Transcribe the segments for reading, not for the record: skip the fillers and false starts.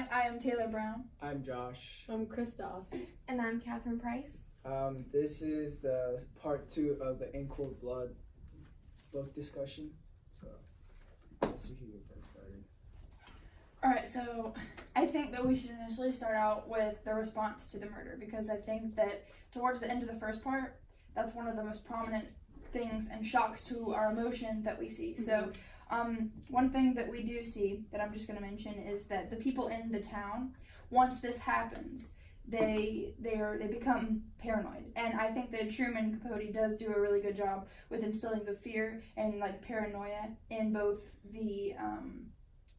Hi, I am Taylor Brown. I'm Josh. I'm Christa Assi. And I'm Catie Price. This is the part 2 of the In Cold Blood book discussion. So, I guess we can get that started. Alright, so I think that we should initially start out with the response to the murder, because I think that towards the end of the first part, that's one of the most prominent things and shocks to our emotion that we see. Mm-hmm. So, one thing that we do see that I'm just going to mention is that the people in the town, once this happens, they become paranoid, and I think that Truman Capote does do a really good job with instilling the fear and like paranoia in both the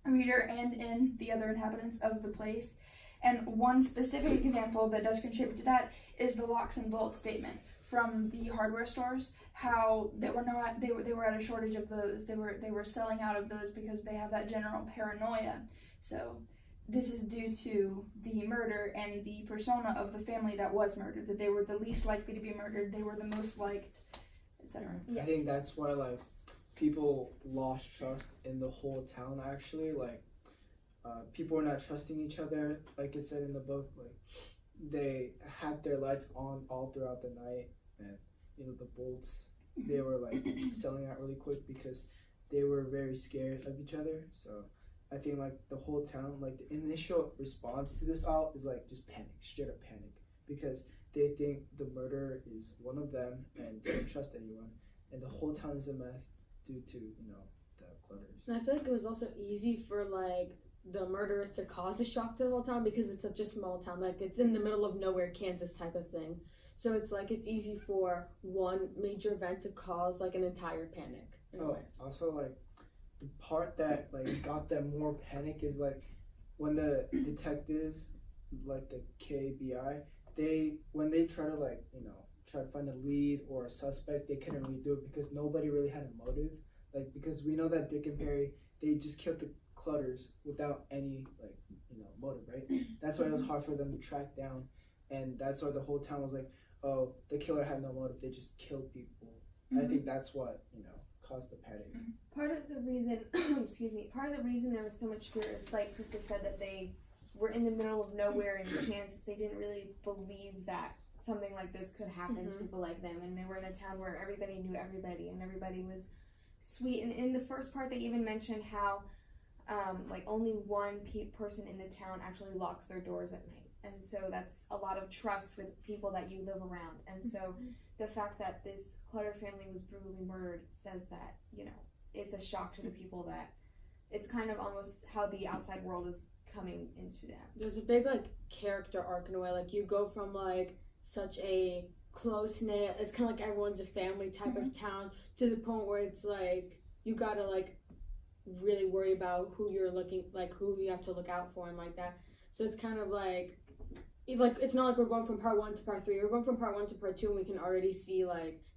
reader and in the other inhabitants of the place. And one specific example that does contribute to that is the locks and bolts statement from the hardware stores, how they were at a shortage of those. They were selling out of those because they have that general paranoia. So this is due to the murder and the persona of the family that was murdered, that they were the least likely to be murdered, they were the most liked, etc. Yes. I think that's why people lost trust in the whole town actually. People were not trusting each other, like it said in the book. They had their lights on all throughout the night, and the bolts, they were selling out really quick because they were very scared of each other. So I think the whole town, the initial response to this all is just panic, straight up panic, because they think the murderer is one of them and they don't trust anyone, and the whole town is a mess due to the clutters. And I feel like it was also easy for the murderers to cause a shock to the whole town because it's such a small town, it's in the middle of nowhere, Kansas type of thing. So it's it's easy for one major event to cause an entire panic. Also the part that got them more panic is when the detectives, the KBI, when they try to try to find a lead or a suspect, they couldn't really do it because nobody really had a motive. Because we know that Dick and Perry, they just killed the clutters without any motive, right? That's why it was hard for them to track down, and that's why the whole town was oh, the killer had no motive, they just killed people. I think that's what caused the panic. Part of the reason part of the reason there was so much fear is, like Christa said, that they were in the middle of nowhere in Kansas. They didn't really believe that something like this could happen to people like them, and they were in a town where everybody knew everybody and everybody was sweet. And in the first part they even mentioned how only one person in the town actually locks their doors at night, and so that's a lot of trust with people that you live around. And so the fact that this Clutter family was brutally murdered says that it's a shock to the people, that it's kind of almost how the outside world is coming into them. There's a big character arc in a way. You go from such a close-knit, it's kind of everyone's a family type of town, to the point where it's you gotta really worry about who you're who you have to look out for and that. So it's kind of it's not we're going from part 1 to part 3. We're going from part 1 to part 2, and we can already see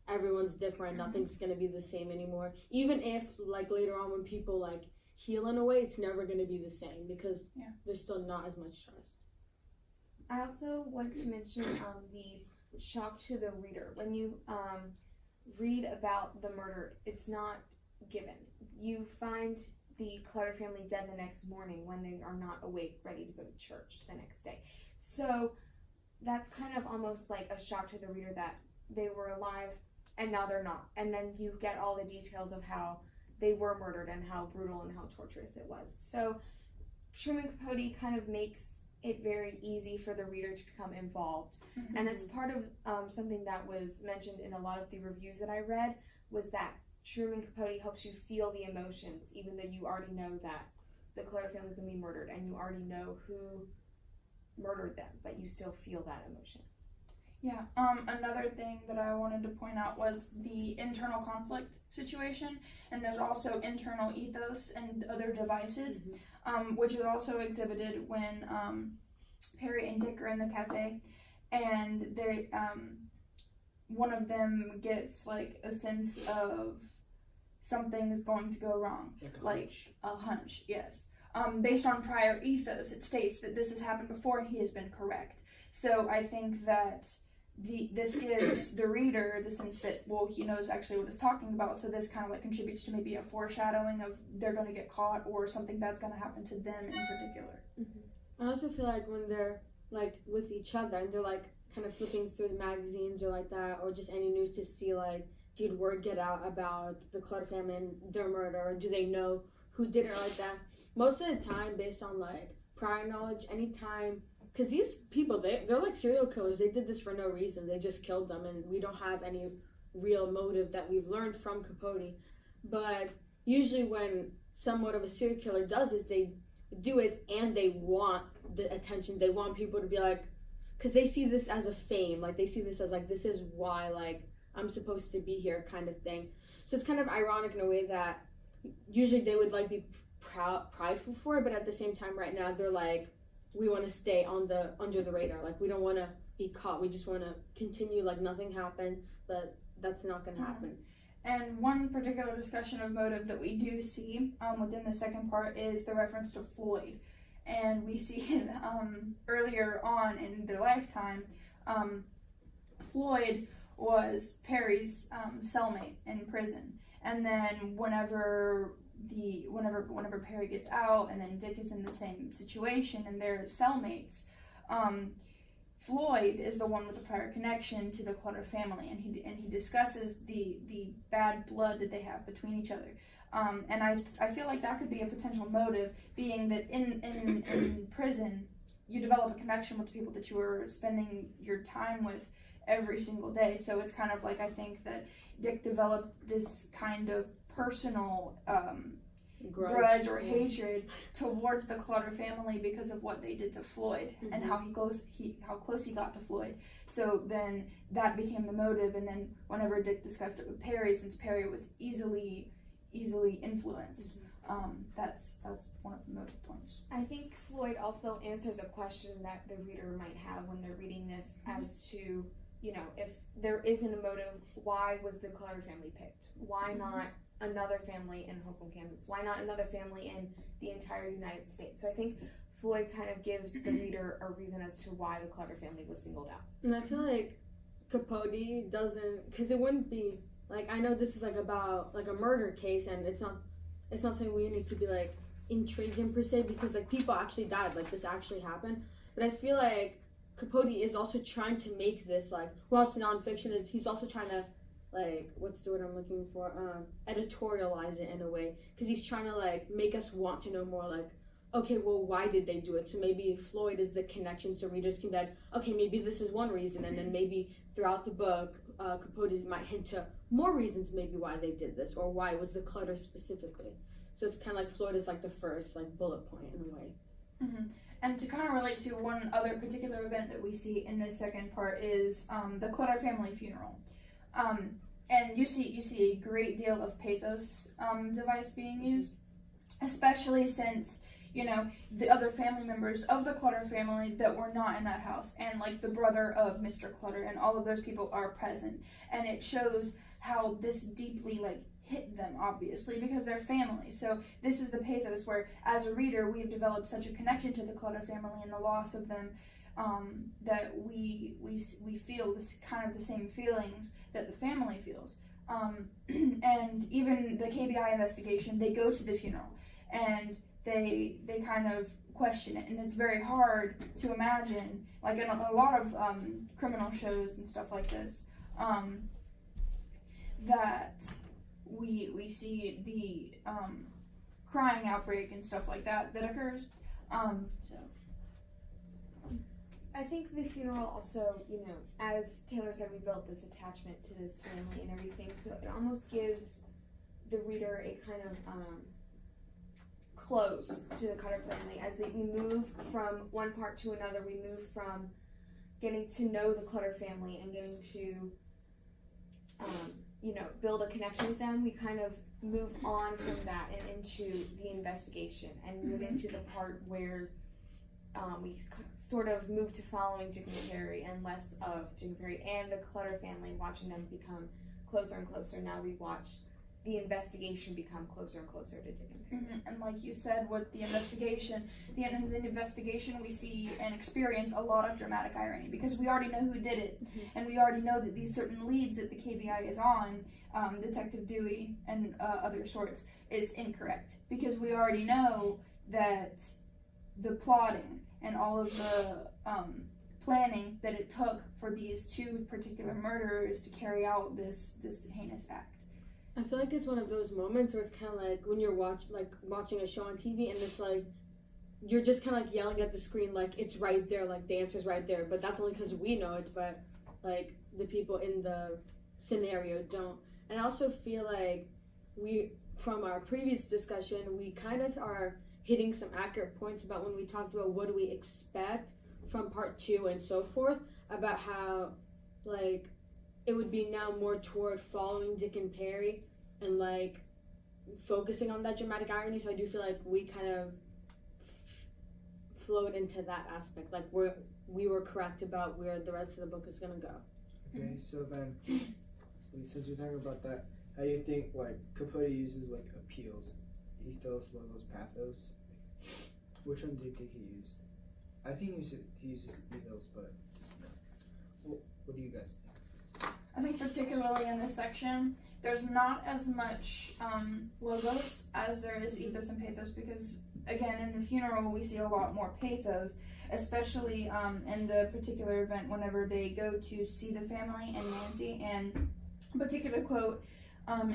everyone's different. Nothing's gonna be the same anymore. Even if later on when people heal in a way, it's never gonna be the same because there's still not as much trust. I also want to mention the shock to the reader. When you read about the murder, it's not given. You find the Clutter family dead the next morning when they are not awake, ready to go to church the next day. So that's kind of almost a shock to the reader that they were alive and now they're not. And then you get all the details of how they were murdered and how brutal and how torturous it was. So Truman Capote kind of makes it very easy for the reader to become involved. And it's part of something that was mentioned in a lot of the reviews that I read, was that Truman Capote helps you feel the emotions, even though you already know that the Clutter family is going to be murdered and you already know who murdered them, but you still feel that emotion. Yeah, another thing that I wanted to point out was the internal conflict situation, and there's also internal ethos and other devices, which is also exhibited when Perry and Dick are in the cafe, and they one of them gets a sense of something is going to go wrong, a hunch, yes. Based on prior ethos, it states that this has happened before and he has been correct. So I think that this gives the reader the sense that, he knows actually what it's talking about, so this kind of contributes to maybe a foreshadowing of they're going to get caught or something bad's going to happen to them in particular. I also feel like when they're like with each other and they're like kind of flipping through the magazines or like that, or just any news to see like, did word get out about the Clutter family and their murder, or do they know who did it or like that? Most of the time, based on like prior knowledge, anytime, because these people, they're like serial killers. They did this for no reason. They just killed them, and we don't have any real motive that we've learned from Capote. But usually when somewhat of a serial killer does this, they do it and they want the attention. They want people to be like, because they see this as a fame. Like, they see this as like, this is why, like, I'm supposed to be here kind of thing. So it's kind of ironic in a way that usually they would like be prideful for it, but at the same time right now they're like, we want to stay under the radar. Like, we don't want to be caught. We just want to continue like nothing happened, but that's not going to happen. And one particular discussion of motive that we do see within the second part is the reference to Floyd. And we see earlier on in their lifetime, Floyd was Perry's cellmate in prison. And then whenever Perry gets out and then Dick is in the same situation and they're cellmates, Floyd is the one with the prior connection to the Clutter family, and he discusses the bad blood that they have between each other. And I feel like that could be a potential motive, being that in prison you develop a connection with the people that you are spending your time with every single day. So it's kind of like, I think that Dick developed this kind of personal grudge or hatred towards the Clutter family because of what they did to Floyd, and how close he got to Floyd. So then that became the motive, and then whenever Dick discussed it with Perry, since Perry was easily influenced, that's one of the motive points. I think Floyd also answers a question that the reader might have when they're reading this, as to, you know, if there isn't a motive, why was the Clutter family picked? Why not another family in Holcomb, Kansas? Why not another family in the entire United States? So I think Floyd kind of gives the reader a reason as to why the Clutter family was singled out. And I feel like Capote doesn't, because it wouldn't be like, I know this is like about like a murder case, and it's not something we need to be like intrigued in per se, because like people actually died, like this actually happened. But I feel like Capote is also trying to make this like, while it's nonfiction, he's also trying to, like, what's the word I'm looking for? Editorialize it in a way, because he's trying to like make us want to know more. Like, okay, well, why did they do it? So maybe Floyd is the connection, so readers can be like, okay, maybe this is one reason, and then maybe throughout the book, Capote might hint to more reasons maybe why they did this, or why it was the Clutter specifically. So it's kind of like Floyd is like the first like bullet point in a way. And to kind of relate to one other particular event that we see in this second part is the Clutter family funeral. And you see a great deal of pathos device being used, especially since, you know, the other family members of the Clutter family that were not in that house, and like the brother of Mr. Clutter, and all of those people are present, and it shows how this deeply like hit them, obviously, because they're family. So this is the pathos where, as a reader, we've developed such a connection to the Clutter family and the loss of them, that we feel this kind of the same feelings that the family feels. And even the KBI investigation, they go to the funeral and they kind of question it, and it's very hard to imagine, like in a lot of criminal shows and stuff like this, that we see the crying outbreak and stuff like that occurs. So I think the funeral also, you know, as Taylor said, we built this attachment to this family and everything, so it almost gives the reader a kind of close to the Cutter family. As we move from one part to another, we move from getting to know the Clutter family and getting to, you know, build a connection with them. We kind of move on from that and into the investigation, and move into the part where we sort of move to following Dick and Perry, and less of Dick and Perry and the Clutter family, watching them become closer and closer. Now we watch the investigation become closer and closer to Dick and Perry. And like you said, with the investigation, the end of the investigation, we see and experience a lot of dramatic irony, because we already know who did it, and we already know that these certain leads that the KBI is on, Detective Dewey and other sorts, is incorrect, because we already know that the plotting and all of the planning that it took for these two particular murderers to carry out this heinous act. I feel like it's one of those moments where it's kind of like when you're watching a show on TV and it's like you're just kind of like yelling at the screen like it's right there, like the answer's right there, but that's only because we know it, but like the people in the scenario don't. And I also feel like from our previous discussion, we kind of are hitting some accurate points about when we talked about what do we expect from part 2 and so forth, about how like it would be now more toward following Dick and Perry and like focusing on that dramatic irony. So I do feel like we kind of flowed into that aspect, like we were correct about where the rest of the book is gonna go. Okay, so then since we're talking about that, how do you think like Capote uses like appeals, ethos, logos, pathos? Which one do you think he used? I think he uses ethos, but what do you guys think? I think particularly in this section, there's not as much logos as there is ethos and pathos, because again, in the funeral we see a lot more pathos, especially in the particular event whenever they go to see the family and Nancy. And a particular quote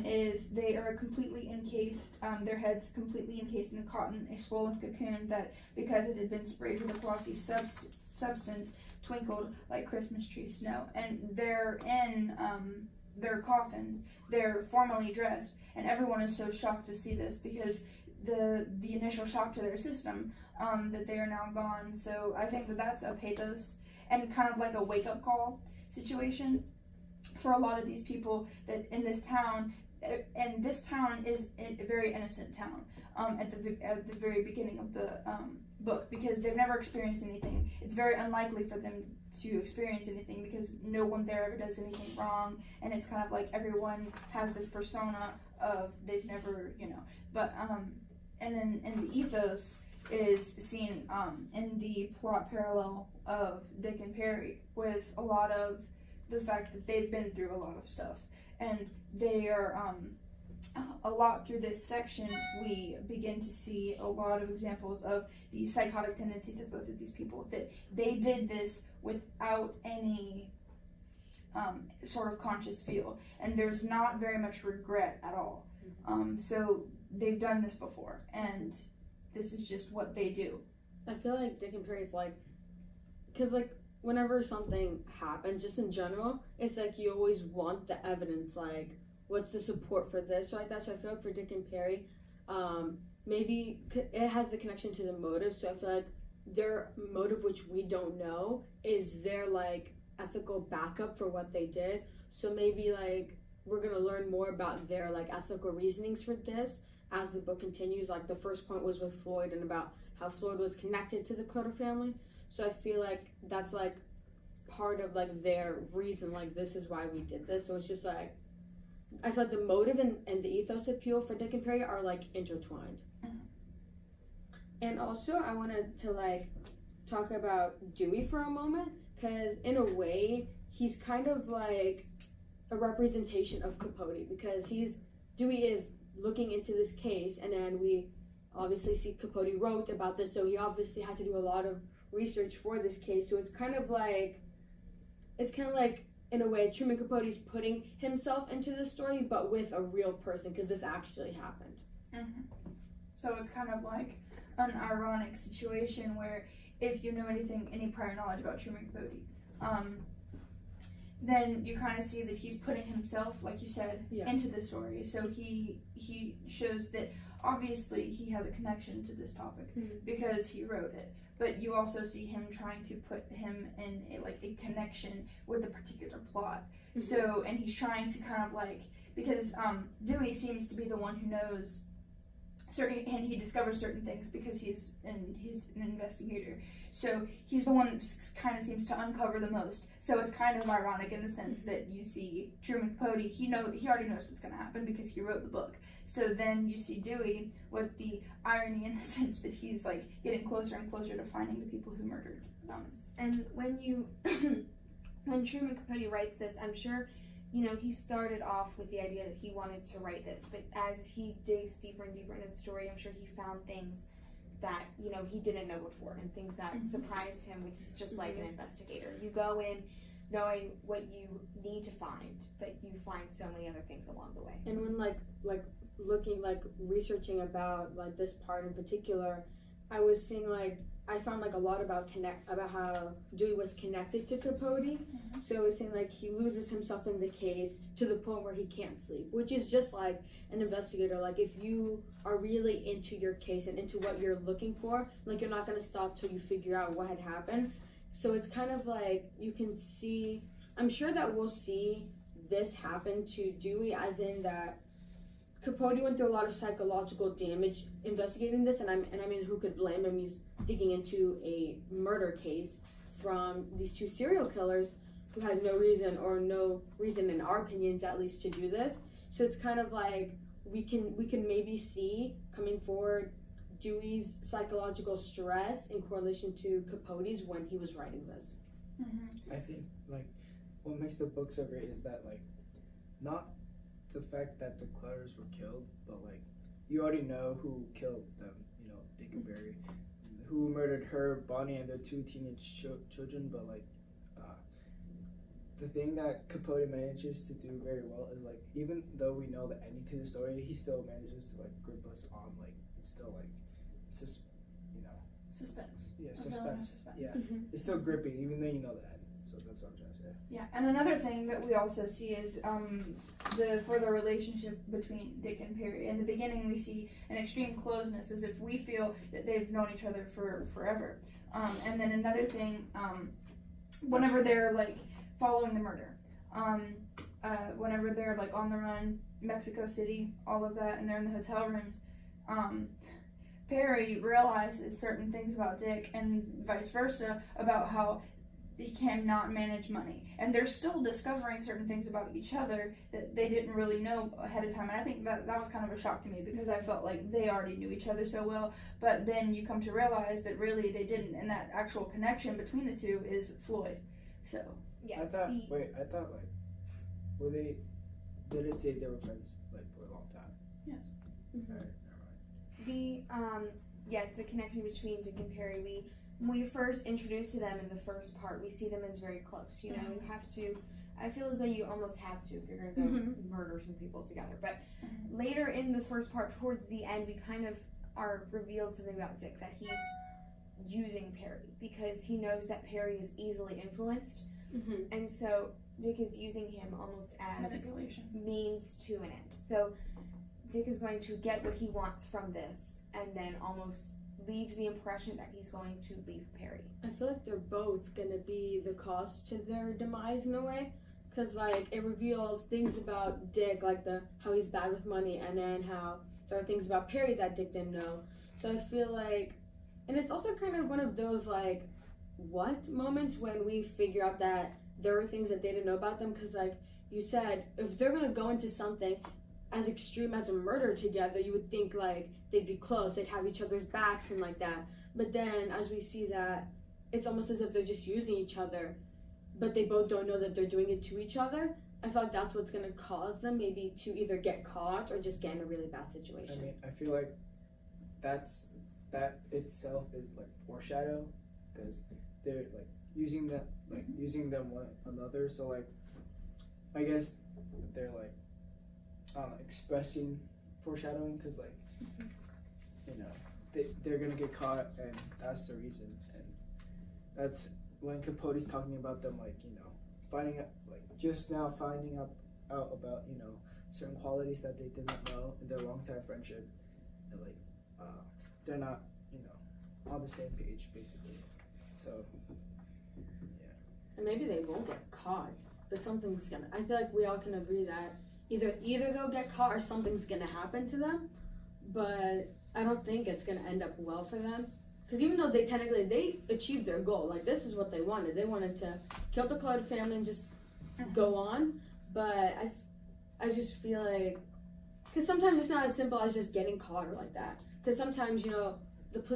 is they are completely encased, their heads completely encased in a cotton, a swollen cocoon that, because it had been sprayed with a glossy substance, twinkled like Christmas tree snow. And they're in their coffins, they're formally dressed, and everyone is so shocked to see this because the initial shock to their system that they are now gone. So I think that that's a pathos and kind of like a wake-up call situation for a lot of these people that in this town, and this town is a very innocent town at the very beginning of the book, because they've never experienced anything. It's very unlikely for them to experience anything because no one there ever does anything wrong, and it's kind of like everyone has this persona of they've never, but and then in the ethos is seen in the plot parallel of Dick and Perry, with a lot of the fact that they've been through a lot of stuff, and they are a lot through this section we begin to see a lot of examples of the psychotic tendencies of both of these people, that they did this without any sort of conscious feel, and there's not very much regret at all. So they've done this before, and this is just what they do. I feel like Dick and Perry's like, because like whenever something happens, just in general, it's like you always want the evidence, like what's the support for this or like that. So I feel like for Dick and Perry, maybe it has the connection to the motive. So I feel like their motive, which we don't know, is their like ethical backup for what they did. So maybe like we're gonna learn more about their like ethical reasonings for this as the book continues. Like the first point was with Floyd and about how Floyd was connected to the Clutter family. So I feel like that's like part of like their reason, like this is why we did this. So it's just like I feel like the motive and the ethos appeal for Dick and Perry are like intertwined. Mm-hmm. And also I wanted to like talk about Dewey for a moment, because in a way he's kind of like a representation of Capote, because Dewey is looking into this case, and then we obviously see Capote wrote about this, so he obviously had to do a lot of research for this case. So it's kind of like in a way Truman Capote's putting himself into the story, but with a real person, because this actually happened. Mm-hmm. So it's kind of like an ironic situation where if you know any prior knowledge about Truman Capote, then you kind of see that he's putting himself, like you said, into the story. So he shows that obviously he has a connection to this topic because he wrote it. But you also see him trying to put him in a connection with a particular plot. Mm-hmm. So, and he's trying to kind of like, because Dewey seems to be the one who knows certain, and he discovers certain things because he's an investigator. So he's the one that kind of seems to uncover the most. So it's kind of ironic in the sense that you see Truman Capote, he already knows what's going to happen because he wrote the book. So then you see Dewey with the irony in the sense that he's like getting closer and closer to finding the people who murdered Thomas. And when when Truman Capote writes this, I'm sure, he started off with the idea that he wanted to write this, but as he digs deeper and deeper into the story, I'm sure he found things that, you know, he didn't know before, and things that surprised him, which is just like an investigator. You go in knowing what you need to find, but you find so many other things along the way. And when like looking, like researching about like this part in particular, I was seeing like I found like a lot about how Dewey was connected to Capote. So I was saying like he loses himself in the case to the point where he can't sleep, which is just like an investigator. Like if you are really into your case and into what you're looking for, like you're not gonna stop till you figure out what had happened. So it's kind of like you can see. I'm sure that we'll see this happen to Dewey, as in that Capote went through a lot of psychological damage investigating this, and I mean, who could blame him? He's digging into a murder case from these two serial killers who had no reason in our opinions at least to do this. So it's kind of like we can maybe see coming forward Dewey's psychological stress in correlation to Capote's when he was writing this. I think like what makes the book so great is that like not the fact that the Clares were killed, but like you already know who killed them, you know, Dick and Barry, who murdered her, Bonnie, and their two teenage children. But like the thing that Capote manages to do very well is like even though we know the ending to the story, he still manages to like grip us on like it's still like suspense. Yeah, suspense. Yeah, it's still gripping even though you know the end. So that's what I'm trying to say. Yeah, and another thing that we also see is the further relationship between Dick and Perry. In the beginning, we see an extreme closeness, as if we feel that they've known each other for forever. And then another thing, whenever they're like following the murder, whenever they're like on the run, Mexico City, all of that, and they're in the hotel rooms, Perry realizes certain things about Dick and vice versa about how he cannot manage money, and they're still discovering certain things about each other that they didn't really know ahead of time. And I think that was kind of a shock to me, because I felt like they already knew each other so well, but then you come to realize that really they didn't, and that actual connection between the two is Floyd. So yes, I thought like did it say they were friends like for a long time? Yes. All right, never mind. The connection between Dick and Perry, when we first introduced to them in the first part, we see them as very close. You know, you have to, I feel as though you almost have to if you're going to go murder some people together. But later in the first part, towards the end, we kind of are revealed something about Dick, that he's using Perry because he knows that Perry is easily influenced. And so Dick is using him almost as manipulation, means to an end. So Dick is going to get what he wants from this, and then almost leaves the impression that he's going to leave Perry. I feel like they're both gonna be the cause to their demise in a way, because like it reveals things about Dick, like how he's bad with money, and then how there are things about Perry that Dick didn't know. So I feel like, and it's also kind of one of those like what moments when we figure out that there are things that they didn't know about them, because like you said, if they're gonna go into something as extreme as a murder together, you would think like they'd be close, they'd have each other's backs and like that. But then as we see that it's almost as if they're just using each other, but they both don't know that they're doing it to each other. I feel like that's what's gonna cause them maybe to either get caught or just get in a really bad situation. I mean, I feel like that itself is like foreshadow, because they're like using them one another. So like I guess they're like expressing foreshadowing, because like you know they're gonna get caught, and that's the reason. And that's when Capote's talking about them, like, you know, finding out, like just now finding out about, you know, certain qualities that they didn't know in their long-time friendship, and like they're not, you know, on the same page basically. So yeah, and maybe they won't get caught, but something's gonna, I feel like we all can agree that either they'll get caught or something's gonna happen to them, but I don't think it's gonna end up well for them, because even though they achieved their goal, like this is what they wanted to kill the Claude family and just go on, but I just feel like, because sometimes it's not as simple as just getting caught or like that, because sometimes, you know,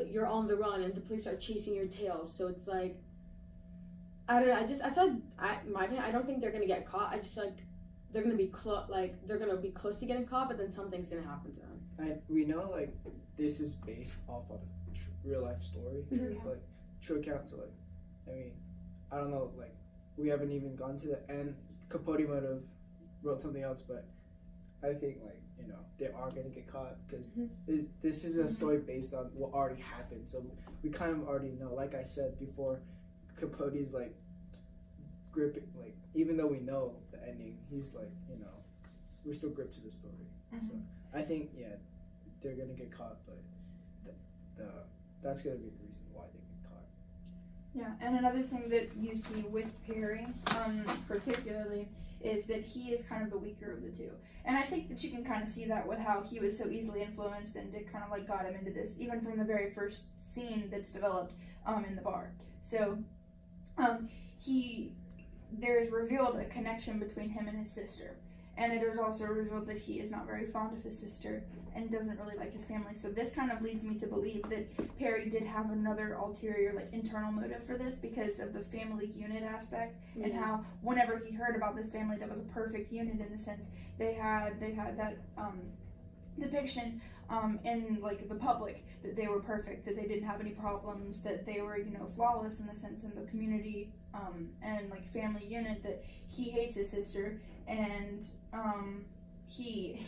you're on the run and the police are chasing your tail, so it's like, I don't know, I feel like, in my opinion, I don't think they're gonna get caught. I just feel like they're gonna be they're gonna be close to getting caught, but then something's gonna happen to them. and we know like this is based off of real life story, True. like true account. So like, I mean, I don't know, like we haven't even gone to the end. Capote might have wrote something else, but I think like they are gonna get caught because this is a story based on what already happened. So we kind of already know. Like I said before, Capote's like gripping. Like even though we know the ending, he's like we're still gripped to the story. So I think they're gonna get caught, but that's gonna be the reason why they get caught. Yeah, and another thing that you see with Perry, particularly, is that he is kind of the weaker of the two. And I think that you can kind of see that with how he was so easily influenced and it kind of like got him into this, even from the very first scene that's developed in the bar. So there's revealed a connection between him and his sister. And it is also revealed that he is not very fond of his sister and doesn't really like his family. So this kind of leads me to believe that Perry did have another ulterior, like internal motive for this because of the family unit aspect and how whenever he heard about this family that was a perfect unit in the sense they had that depiction in like the public that they were perfect, that they didn't have any problems, that they were flawless in the sense in the community and like family unit, that he hates his sister and he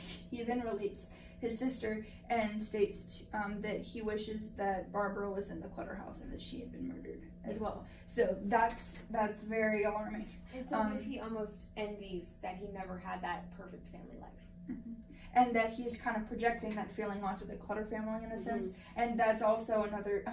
then relates his sister and states that he wishes that Barbara was in the Clutter House and that she had been murdered as well. So that's very alarming. It's as if he almost envies that he never had that perfect family life. And that he's kind of projecting that feeling onto the Clutter family in a sense. And that's also another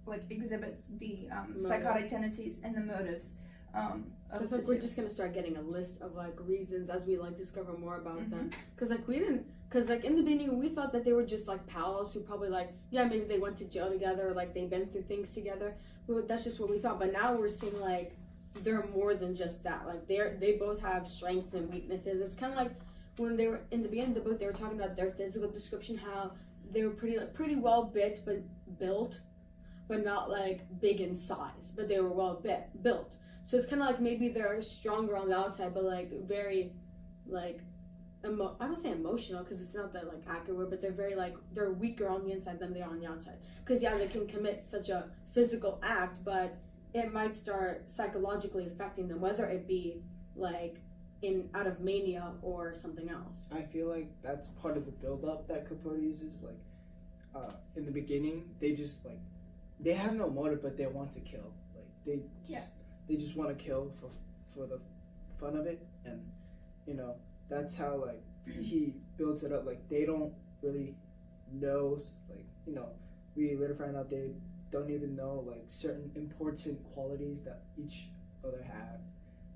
like exhibits the psychotic tendencies and the motives. So I think we're just gonna start getting a list of like reasons as we like discover more about them. Cause like in the beginning we thought that they were just like pals who probably like maybe they went to jail together or like they've been through things together. But that's just what we thought. But now we're seeing like they're more than just that. Like they both have strengths and weaknesses. It's kind of like when they were in the beginning of the book, they were talking about their physical description, how they were pretty well built, but not like big in size, but they were well built. So it's kind of like maybe they're stronger on the outside, but like very like I don't say emotional because it's not that like accurate word, but they're very like they're weaker on the inside than they are on the outside. Because they can commit such a physical act, but it might start psychologically affecting them, whether it be like out of mania or something else. I feel like that's part of the build-up that Capote uses. Like in the beginning, they just like they have no motive, but they want to kill. Like they just want to kill for the fun of it, and that's how like he builds it up. Like they don't really know, like we later find out they don't even know like certain important qualities that each other have,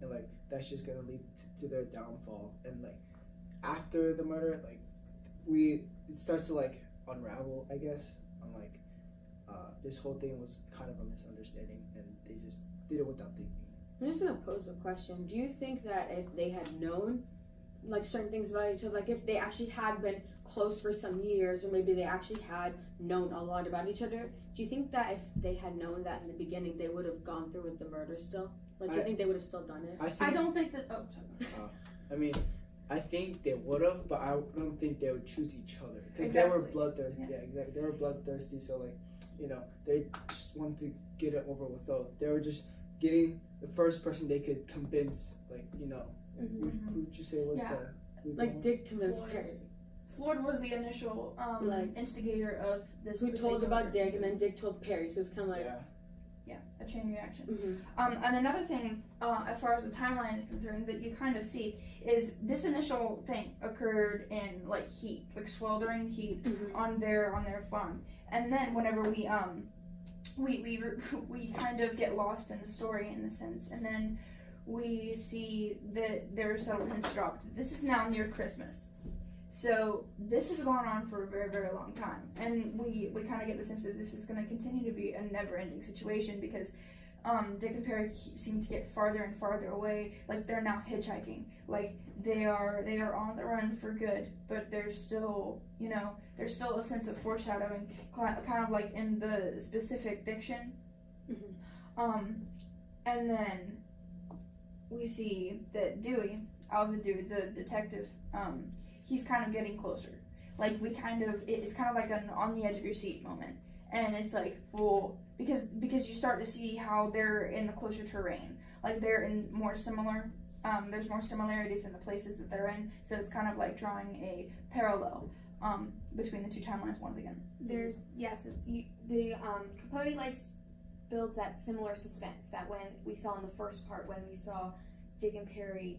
and like that's just gonna lead to their downfall. And like after the murder, like it starts to like unravel, I guess, on like this whole thing was kind of a misunderstanding, and they just did it without thinking. I'm just gonna pose a question. Do you think that if they had known like certain things about each other, like if they actually had been close for some years, or maybe they actually had known a lot about each other, do you think that if they had known that in the beginning, they would have gone through with the murder still? Like, do you think they would have still done it? I don't think that. Oh, sorry. I mean, I think they would have, but I don't think they would choose each other because Exactly. they were bloodthirsty. Yeah. Yeah, exactly. They were bloodthirsty, so like they just wanted to get it over with. Though they were just getting the first person they could convince. Like who would you say was the like Dick convinced Floyd. Perry. Floyd was the initial instigator of this. Who told about Dick, and then incident. Dick told Perry, so it's kind of like a chain reaction. And another thing, as far as the timeline is concerned, that you kind of see is this initial thing occurred in like heat, like sweltering heat on their farm, and then whenever we kind of get lost in the story in the sense, and then we see that their settlements dropped. This is now near Christmas. So this has gone on for a very, very long time, and we kind of get the sense that this is going to continue to be a never-ending situation because Dick and Perry seem to get farther and farther away. Like they're now hitchhiking. Like they are on the run for good, but there's still there's still a sense of foreshadowing, kind of like in the specific fiction. And then we see that Dewey, Alvin Dewey, the detective, he's kind of getting closer. like we kind of it's kind of like an on the edge of your seat moment, and it's like, well, because you start to see how they're in the closer terrain, like they're in more similar. There's more similarities in the places that they're in, so it's kind of like drawing a parallel between the two timelines once again. There's the Capote builds that similar suspense that when we saw in the first part, when we saw Dick and Perry,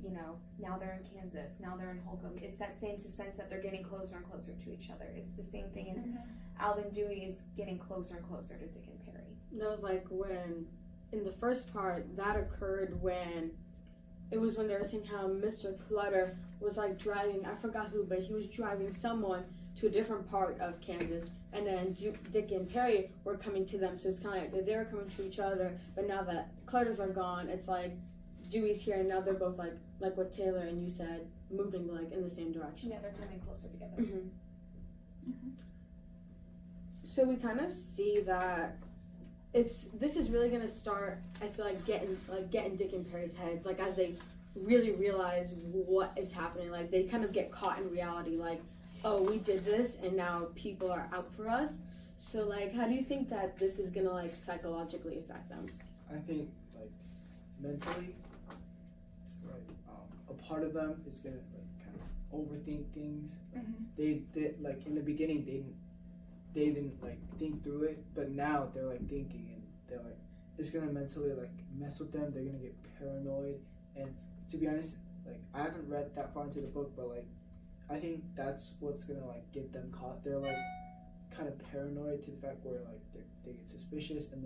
now they're in Kansas, now they're in Holcomb. It's that same suspense that they're getting closer and closer to each other. It's the same thing as Alvin Dewey is getting closer and closer to Dick and Perry. That was like when, in the first part, that occurred when they were saying how Mr. Clutter was like driving, I forgot who, but he was driving someone to a different part of Kansas, and then Dick and Perry were coming to them, so it's kind of like they were coming to each other, but now that Clutters are gone, it's like Dewey's here, and now they're both like what Taylor and you said, moving like in the same direction. Yeah, they're coming closer together. So we kind of see that this is really gonna start, I feel like getting Dick and Perry's heads, like as they really realize what is happening, like they kind of get caught in reality, like, oh, we did this and now people are out for us. So like, how do you think that this is gonna like psychologically affect them? I think like mentally, it's like a part of them is gonna like kind of overthink things. They like in the beginning they didn't like think through it, but now they're like thinking, and they're like, it's gonna mentally like mess with them. They're gonna get paranoid, and to be honest, like I haven't read that far into the book, but like I think that's what's gonna like get them caught. They're like kind of paranoid to the fact where like they get suspicious, and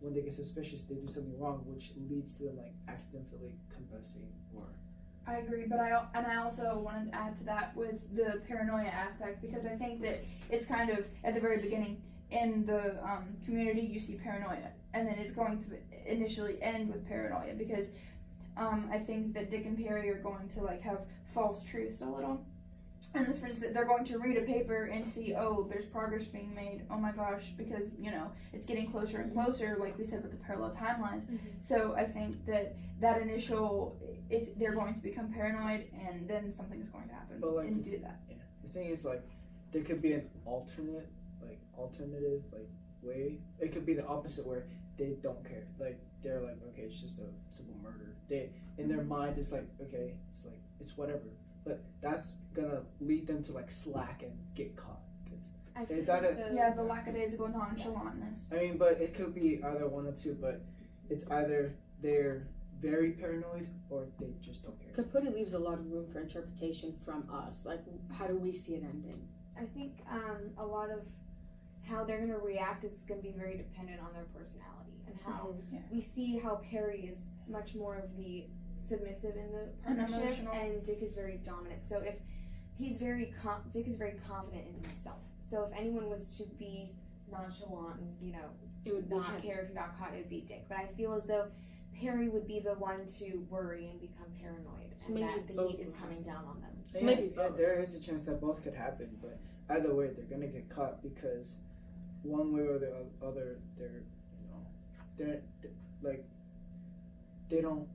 when they get suspicious, they do something wrong, which leads to them like accidentally confessing or. I agree, but I also wanted to add to that with the paranoia aspect, because I think that it's kind of at the very beginning in the community you see paranoia, and then it's going to initially end with paranoia, because I think that Dick and Perry are going to like have false truths a little, in the sense that they're going to read a paper and see, oh, there's progress being made, oh my gosh, because it's getting closer and closer, like we said with the parallel timelines. So I think that initial, they're going to become paranoid, and then something is going to happen and do that. Yeah, the thing is, like, there could be an alternative way. It could be the opposite, where they don't care, like they're like, okay, it's just a simple murder. They in their mind it's like, okay, it's whatever. But that's gonna lead them to like slack and get caught. It's either the lackadaisical nonchalantness. I mean, but it could be either one of two. But it's either they're very paranoid or they just don't care. Capote leaves a lot of room for interpretation from us. Like, how do we see it ending? I think a lot of how they're gonna react is gonna be very dependent on their personality, and how we see how Perry is much more of the submissive in the partnership, and Dick is very dominant. So if he's Dick is very confident in himself. So if anyone was to be nonchalant and it would not care if he got caught, it would be Dick. But I feel as though Perry would be the one to worry and become paranoid, and that the heat is coming down on them. So maybe there is a chance that both could happen, but either way, they're gonna get caught, because one way or the other, they're like, they don't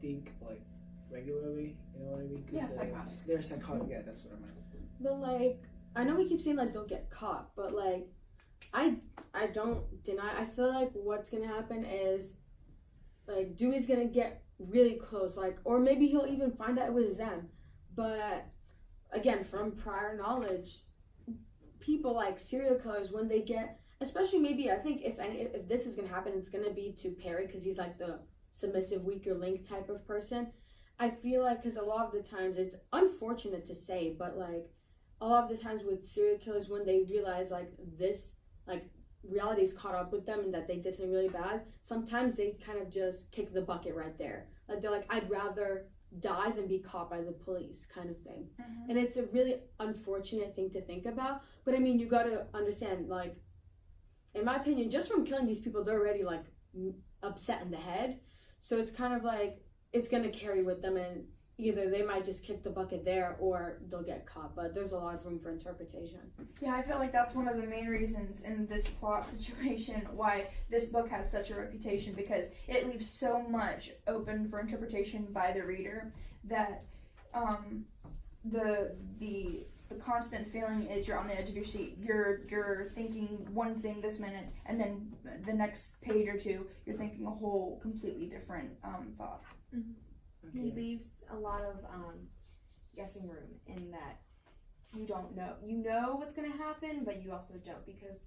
think like regularly, you know what I mean? Yeah, psychotic. They're psychotic. Yeah, that's what I meant. But like, I know we keep saying like they'll get caught, but like, I don't deny. I feel like what's gonna happen is like Dewey's gonna get really close, like, or maybe he'll even find out it was them. But again, from prior knowledge, people like serial killers, when they get, especially maybe, I think if this is gonna happen, it's gonna be to Perry, because he's like the submissive, weaker link type of person. I feel like, because a lot of the times, it's unfortunate to say, but like a lot of the times with serial killers, when they realize like this, like reality's caught up with them and that they did something really bad, sometimes they kind of just kick the bucket right there. Like they're like, I'd rather die than be caught by the police, kind of thing. And it's a really unfortunate thing to think about. But I mean, you got to understand, like, in my opinion, just from killing these people, they're already like upset in the head. So it's kind of like, it's going to carry with them, and either they might just kick the bucket there or they'll get caught. But there's a lot of room for interpretation. Yeah, I feel like that's one of the main reasons in this plot situation why this book has such a reputation, because it leaves so much open for interpretation by the reader that the the constant feeling is you're on the edge of your seat. You're thinking one thing this minute, and then the next page or two, you're thinking a whole completely different thought. Mm-hmm. He leaves a lot of guessing room in that you don't know. You know what's going to happen, but you also don't, because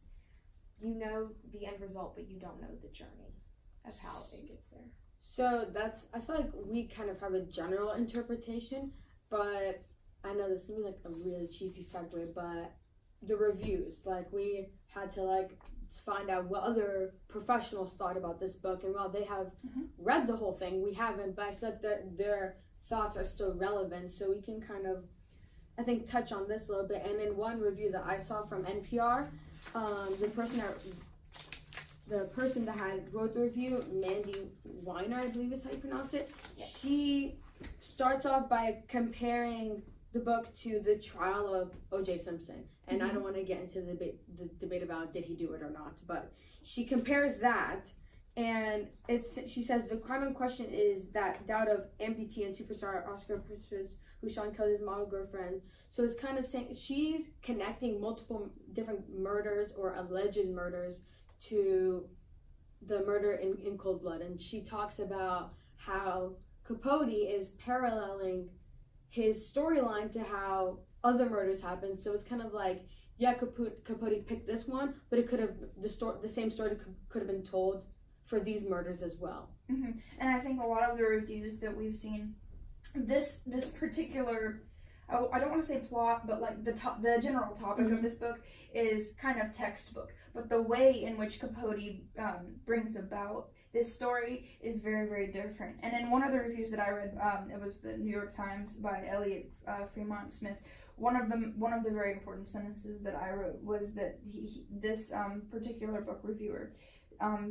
you know the end result, but you don't know the journey of how it gets there. So I feel like we kind of have a general interpretation, but I know this is like a really cheesy segue, but the reviews, like we had to like find out what other professionals thought about this book, and while they have read the whole thing, we haven't, but I feel like their thoughts are still relevant, so we can kind of, I think, touch on this a little bit. And in one review that I saw from NPR, the person that had wrote the review, Mandy Weiner, I believe is how you pronounce it, she starts off by comparing the book to the trial of O.J. Simpson. And I don't want to get into the debate about did he do it or not, but she compares that, and she says the crime in question is that doubt of amputee and superstar Oscar Pistorius who Sean killed his model girlfriend. So it's kind of saying she's connecting multiple different murders or alleged murders to the murder in cold blood, and she talks about how Capote is paralleling his storyline to how other murders happened. So it's kind of like, yeah, Capote picked this one, but it could have the same story could have been told for these murders as well. Mm-hmm. And I think a lot of the reviews that we've seen, this particular, I don't want to say plot, but like the general topic of this book is kind of textbook. But the way in which Capote brings about this story is very, very different. And in one of the reviews that I read, it was the New York Times by Elliot Fremont Smith. One of the very important sentences that I wrote was that this particular book reviewer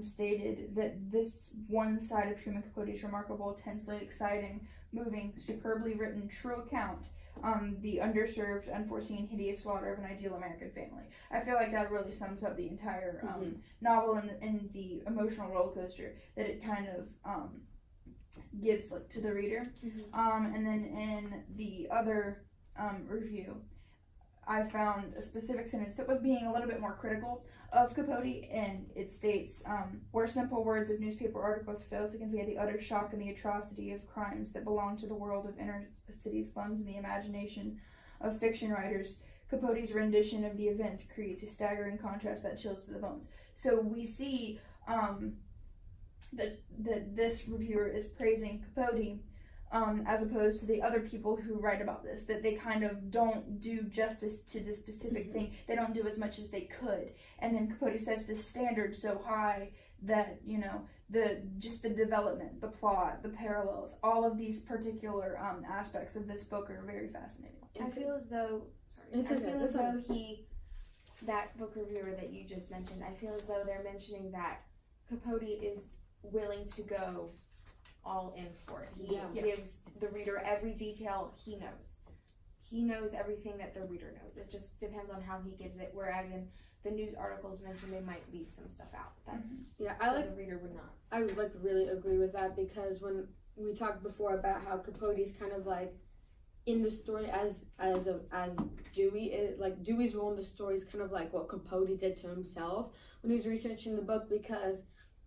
stated that this one side of Truman Capote's remarkable, intensely exciting, moving, superbly written, true account, the underserved, unforeseen, hideous slaughter of an ideal American family. I feel like that really sums up the entire novel and the emotional roller coaster that it kind of gives like to the reader. And then in the other review, I found a specific sentence that was being a little bit more critical of Capote, and it states, where simple words of newspaper articles fail to convey the utter shock and the atrocity of crimes that belong to the world of inner city slums and the imagination of fiction writers, Capote's rendition of the events creates a staggering contrast that chills to the bones. So we see that this reviewer is praising Capote, as opposed to the other people who write about this, that they kind of don't do justice to the specific thing. They don't do as much as they could. And then Capote sets the standard so high that, you know, the development, the plot, the parallels, all of these particular aspects of this book are very fascinating. I feel as though, that book reviewer that you just mentioned, I feel as though they're mentioning that Capote is willing to go all in for it. He gives the reader every detail he knows. He knows everything that the reader knows. It just depends on how he gives it. Whereas in the news articles mentioned, they might leave some stuff out that the reader would not. I would like really agree with that, because when we talked before about how Capote is kind of like in the story as Dewey, like Dewey's role in the story is kind of like what Capote did to himself when he was researching the book, because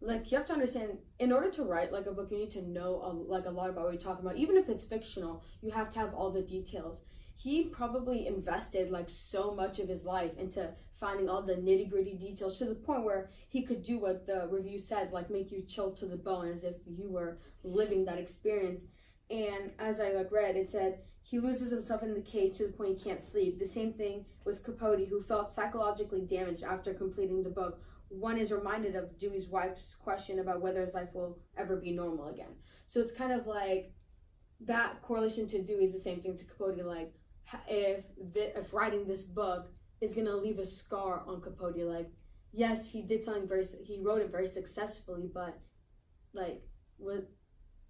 like you have to understand, in order to write like a book, you need to know a lot about what you're talking about. Even if it's fictional, you have to have all the details. He probably invested like so much of his life into finding all the nitty-gritty details to the point where he could do what the review said, like make you chill to the bone as if you were living that experience. And as I like read, it said he loses himself in the case to the point he can't sleep. The same thing with Capote, who felt psychologically damaged after completing the book. One is reminded of Dewey's wife's question about whether his life will ever be normal again. So it's kind of like that correlation to Dewey is the same thing to Capote. Like if writing this book is gonna leave a scar on Capote, like yes, he did something he wrote it very successfully, but like what,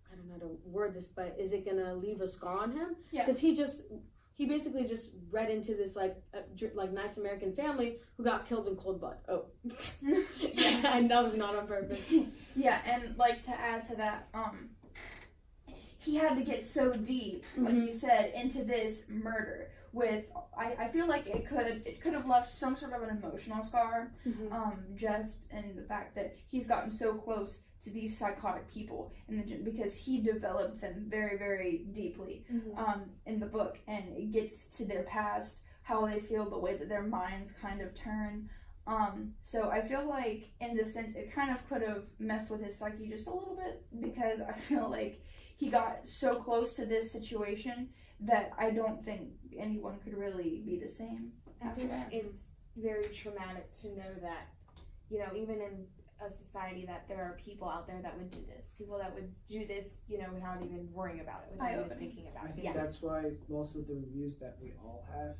I don't know how to word this, but is it gonna leave a scar on him? Yeah. Because he basically just read into this like nice American family who got killed in cold blood. Oh, and that was not on purpose. Yeah, and like to add to that, he had to get so deep, like you said, into this murder, with, I feel like it could have left some sort of an emotional scar, just in the fact that he's gotten so close to these psychotic people because he developed them very, very deeply in the book, and it gets to their past, how they feel, the way that their minds kind of turn. So I feel like in the sense it kind of could have messed with his psyche just a little bit, because I feel like he got so close to this situation that I don't think anyone could really be the same after that. It's very traumatic to know that, you know, even in a society, that there are people out there that would do this. People that would do this, you know, without even worrying about it, without even thinking about it. I think that's why most of the reviews that we all have,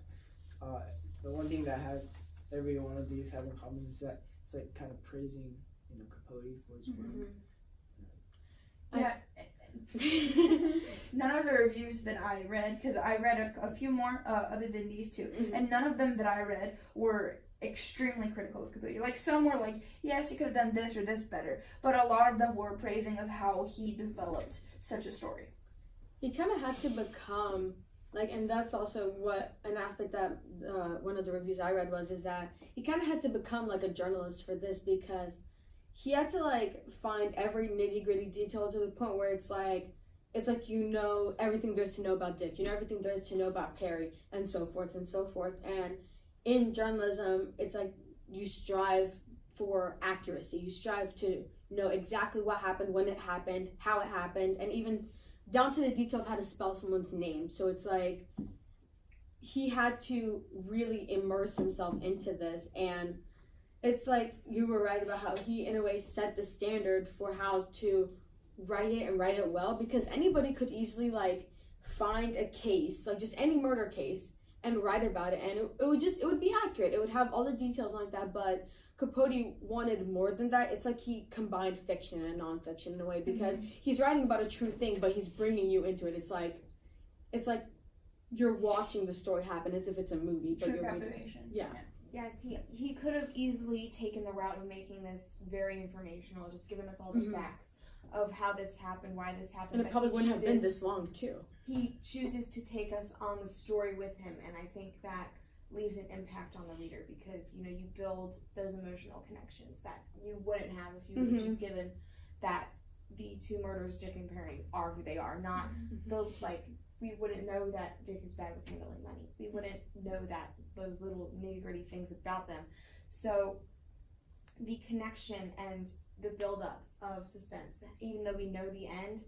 the one thing that has every one of these have in common is that it's like kind of praising, you know, Capote for his work. Yeah. None of the reviews that I read, because I read a few more other than these two, and none of them that I read were extremely critical of Capote. Like, some were like, yes, he could have done this or this better, but a lot of them were praising of how he developed such a story. He kind of had to become, like, and that's also what an aspect that one of the reviews I read is that he kind of had to become like a journalist for this, because he had to like find every nitty-gritty detail to the point where it's like you know everything there's to know about Dick, you know everything there is to know about Perry, and so forth and so forth. And in journalism, it's like you strive for accuracy. You strive to know exactly what happened, when it happened, how it happened, and even down to the detail of how to spell someone's name. So it's like he had to really immerse himself into this, and it's like you were right about how he in a way set the standard for how to write it and write it well, because anybody could easily like find a case, like just any murder case, and write about it, and it would be accurate. It would have all the details like that, but Capote wanted more than that. It's like he combined fiction and nonfiction in a way, because he's writing about a true thing, but he's bringing you into it. It's like you're watching the story happen as if it's a movie. But True captivation. Yeah. Yes, he could have easily taken the route of making this very informational, just giving us all the facts of how this happened, why this happened. And it probably wouldn't have been this long, too. He chooses to take us on the story with him, and I think that leaves an impact on the reader, because, you know, you build those emotional connections that you wouldn't have if you were just given that the two murderers, Dick and Perry, are who they are. Not those, like, we wouldn't know that Dick is bad with handling money. We wouldn't know that those little nitty-gritty things about them. So the connection and the build-up of suspense, even though we know the end,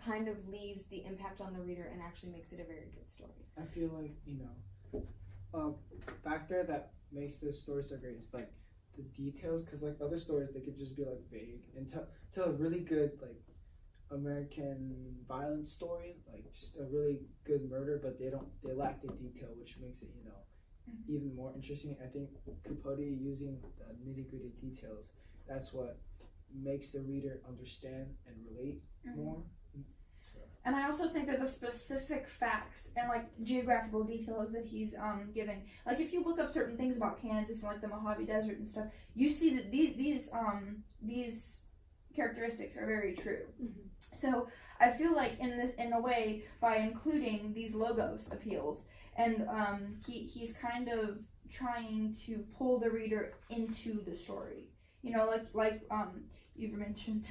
kind of leaves the impact on the reader and actually makes it a very good story. I feel like, you know, a factor that makes this story so great is like the details, because like other stories, they could just be like vague, and tell a really good like American violence story, like just a really good murder, but they lack the detail, which makes it, you know, even more interesting. I think Capote using the nitty-gritty details, that's what makes the reader understand and relate more. So. And I also think that the specific facts and like geographical details that he's giving, like if you look up certain things about Kansas and like the Mojave Desert and stuff, you see that these characteristics are very true. So I feel like in a way, by including these logos appeals, and he's kind of trying to pull the reader into the story. You know, like you've mentioned,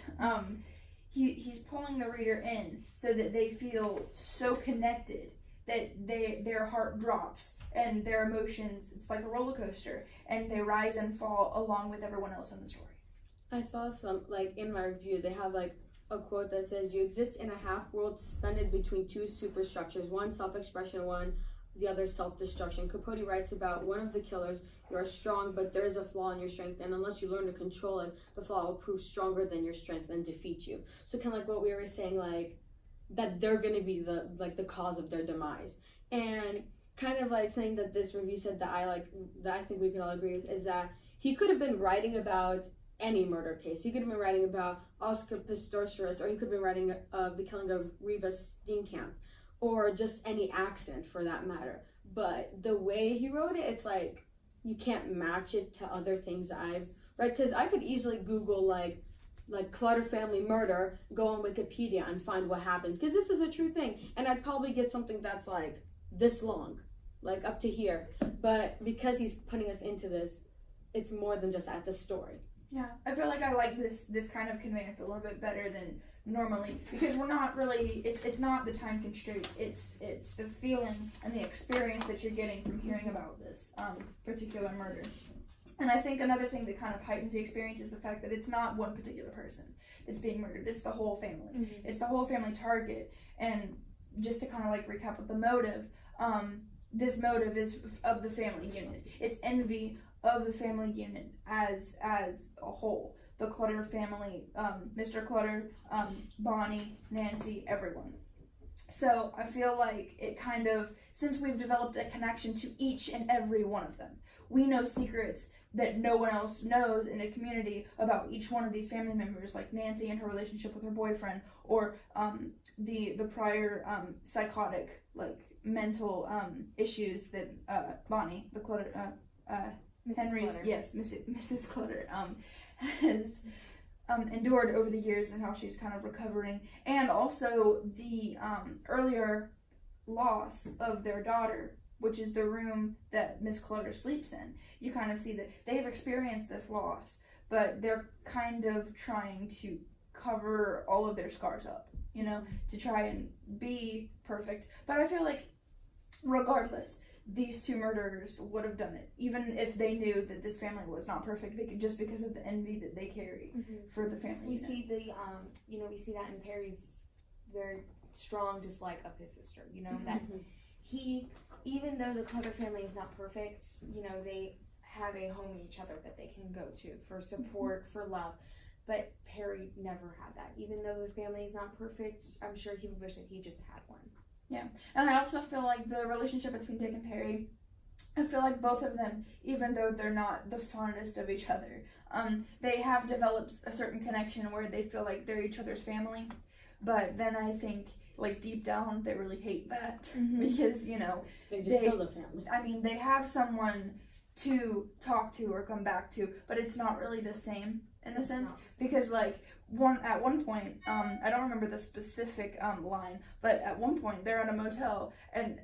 he's pulling the reader in so that they feel so connected that their heart drops and their emotions, it's like a roller coaster, and they rise and fall along with everyone else in the story. I saw some, like in my review, they have like a quote that says, "You exist in a half world suspended between two superstructures, one self-expression, one the other self-destruction." Capote writes about one of the killers: "You are strong, but there is a flaw in your strength, and unless you learn to control it, the flaw will prove stronger than your strength and defeat you." So kind of like what we were saying, like that they're going to be the cause of their demise. And kind of like saying that this review said that I think we could all agree with is that he could have been writing about any murder case. He could have been writing about Oscar Pistorius, or he could have been writing of the killing of Reva Steenkamp, or just any accident for that matter. But the way he wrote it, it's like you can't match it to other things I've read, because I could easily Google like Clutter family murder, go on Wikipedia and find what happened, because this is a true thing, and I'd probably get something that's like this long. like up to here. But because he's putting us into this, it's more than just that. It's a story. Yeah, I feel like I like this kind of conveyance a little bit better than normally, because we're not really, it's not the time constraint, it's the feeling and the experience that you're getting from hearing about this particular murder. And I think another thing that kind of heightens the experience is the fact that it's not one particular person that's being murdered, it's the whole family. Mm-hmm. It's the whole family target. And just to kind of like recap with the motive, this motive is of the family unit. It's envy of the family unit as a whole. The Clutter family, Mr. Clutter, Bonnie, Nancy, everyone. So I feel like it kind of, since we've developed a connection to each and every one of them, we know secrets that no one else knows in the community about each one of these family members, like Nancy and her relationship with her boyfriend, or the prior psychotic, like mental issues that Bonnie, the Clutter, Henry's, Clutter. yes, Mrs. Clutter, has endured over the years, and how she's kind of recovering, and also the earlier loss of their daughter, which is the room that Miss Clutter sleeps in. You kind of see that they've experienced this loss, but they're kind of trying to cover all of their scars up, you know, to try and be perfect. But I feel like regardless, these two murderers would have done it, even if they knew that this family was not perfect, just because of the envy that they carry for the family. We see the we see that in Perry's very strong dislike of his sister. You know that he, even though the Clutter family is not perfect, you know, they have a home in each other that they can go to for support, for love. But Perry never had that. Even though the family is not perfect, I'm sure he would wish that he just had one. Yeah, and I also feel like the relationship between Dick and Perry, I feel like both of them, even though they're not the fondest of each other, they have developed a certain connection where they feel like they're each other's family. But then I think, like, deep down, they really hate that because, you know, They just killed the family. I mean, they have someone to talk to or come back to, but it's not really the same in a sense, because like at one point, I don't remember the specific line, but at one point they're at a motel and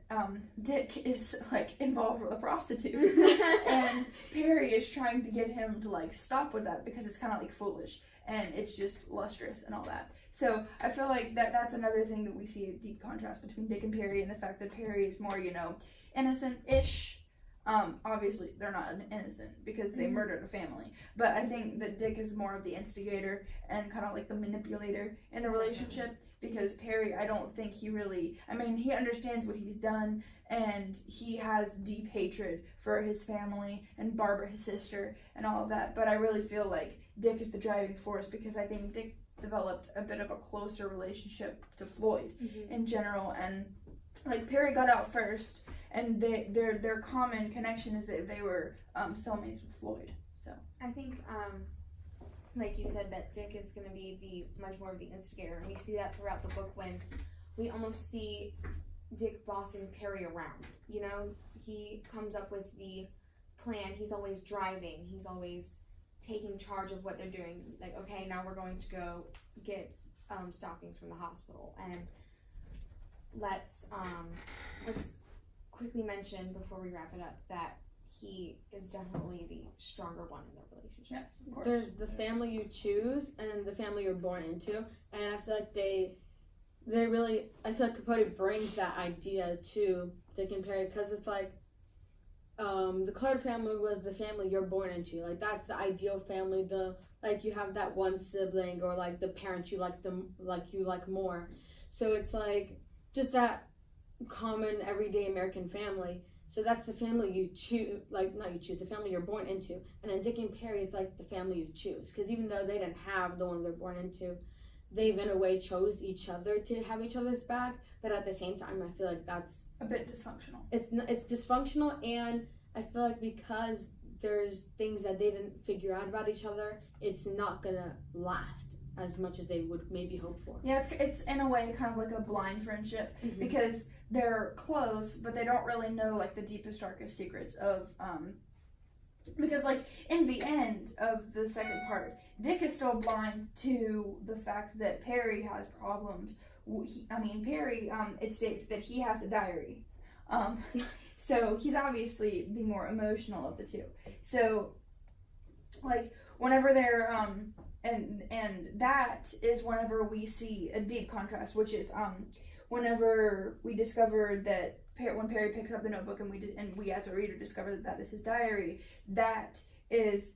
Dick is like involved with a prostitute and Perry is trying to get him to like stop with that because it's kind of like foolish and it's just lustrous and all that. So I feel like that's another thing that we see a deep contrast between Dick and Perry, and the fact that Perry is more, you know, innocent-ish. Obviously they're not innocent because they murdered a family, but I think that Dick is more of the instigator and kind of like the manipulator in the relationship, because Perry, I don't think he really, I mean, he understands what he's done and he has deep hatred for his family and Barbara, his sister, and all of that, but I really feel like Dick is the driving force, because I think Dick developed a bit of a closer relationship to Floyd in general, and like Perry got out first, and their common connection is that they were cellmates with Floyd. So I think, like you said, that Dick is going to be much more of the instigator, and we see that throughout the book when we almost see Dick bossing Perry around. You know, he comes up with the plan. He's always driving. He's always taking charge of what they're doing. Like, okay, now we're going to go get stockings from the hospital, and let's quickly mention before we wrap it up that he is definitely the stronger one in their relationship. yeah, of course. There's the family you choose and the family you're born into, and I feel like they really, I feel like Capote brings that idea to Dick and Perry, because it's like the Clutter family was the family you're born into. Like, that's the ideal family. The, like, you have that one sibling, or like the parents you like more. So it's like just that common everyday American family. So that's the family you choose, like, not you choose, the family you're born into. And then Dick and Perry is like the family you choose, because even though they didn't have the one they're born into, they've in a way chose each other to have each other's back. But at the same time, I feel like that's a bit dysfunctional. It's dysfunctional, and I feel like because there's things that they didn't figure out about each other, it's not gonna last as much as they would maybe hope for. Yeah, it's in a way kind of like a blind friendship, because they're close, but they don't really know like the deepest, darkest secrets of because like in the end of the second part, Dick is still blind to the fact that Perry has problems. Perry, it states that he has a diary. So he's obviously the more emotional of the two. So, like, whenever they're and that is whenever we see a deep contrast, which is whenever we discovered that when Perry picks up the notebook and we as a reader discover that is his diary, that is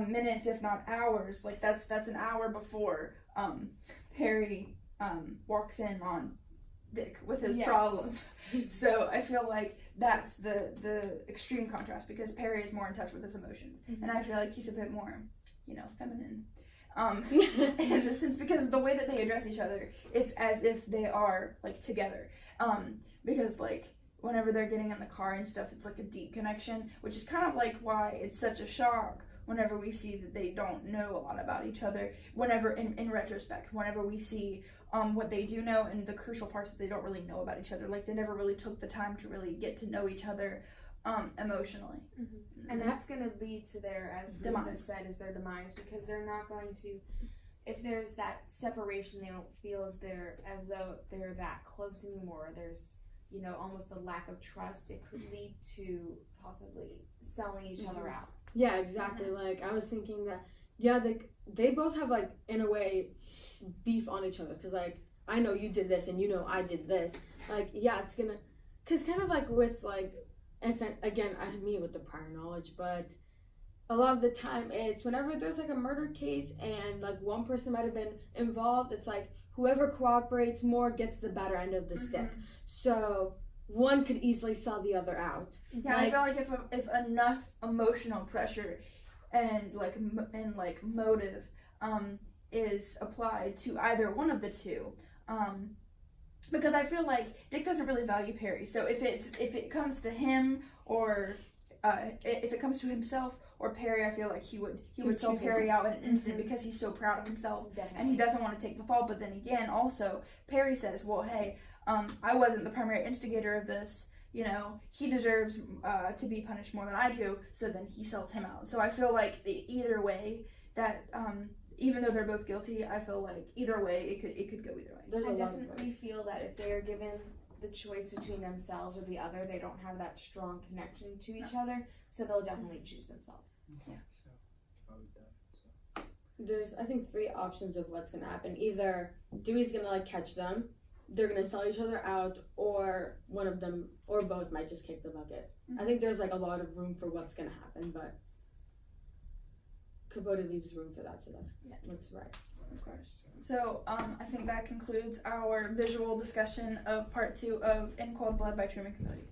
minutes if not hours. Like that's an hour before Perry walks in on Dick with his problem. So I feel like that's the extreme contrast, because Perry is more in touch with his emotions, and I feel like he's a bit more, feminine. In the sense, because the way that they address each other, it's as if they are like together. Because like whenever they're getting in the car and stuff, it's like a deep connection, which is kind of like why it's such a shock whenever we see that they don't know a lot about each other. Whenever in retrospect, whenever we see what they do know and the crucial parts that they don't really know about each other, like they never really took the time to really get to know each other emotionally. And that's going to lead to their, as Christa said, is their demise, because they're not going to, if there's that separation, they don't feel as though they're that close anymore. There's, almost a lack of trust. It could lead to possibly selling each other out. Yeah, exactly. Like, I was thinking that, they both have, like, in a way, beef on each other. Because, like, I know you did this and I did this. Like, yeah, it's gonna, because kind of like with, like, and again, me with the prior knowledge, but a lot of the time it's whenever there's like a murder case and like one person might have been involved, it's like whoever cooperates more gets the better end of the stick. So one could easily sell the other out. Yeah, I feel like if enough emotional pressure and motive is applied to either one of the two, because I feel like Dick doesn't really value Perry. So if it comes to him or if it comes to himself or Perry, I feel like he would sell Perry out in an instant because he's so proud of himself. Definitely. And he doesn't want to take the fall. But then again, also Perry says, well, hey, I wasn't the primary instigator of this. He deserves to be punished more than I do. So then he sells him out. So I feel like either way that. Even though they're both guilty, I feel like either way it could go either way. I definitely feel that if they're given the choice between themselves or the other, they don't have that strong connection to each other, so they'll definitely choose themselves. Yeah. There's, I think, 3 options of what's gonna happen. Either Dewey's gonna like catch them, they're gonna sell each other out, or one of them or both might just kick the bucket. I think there's like a lot of room for what's gonna happen, but Capote leaves room for that, so that's right. Of course. So I think that concludes our visual discussion of part 2 of In Cold Blood by Truman Capote.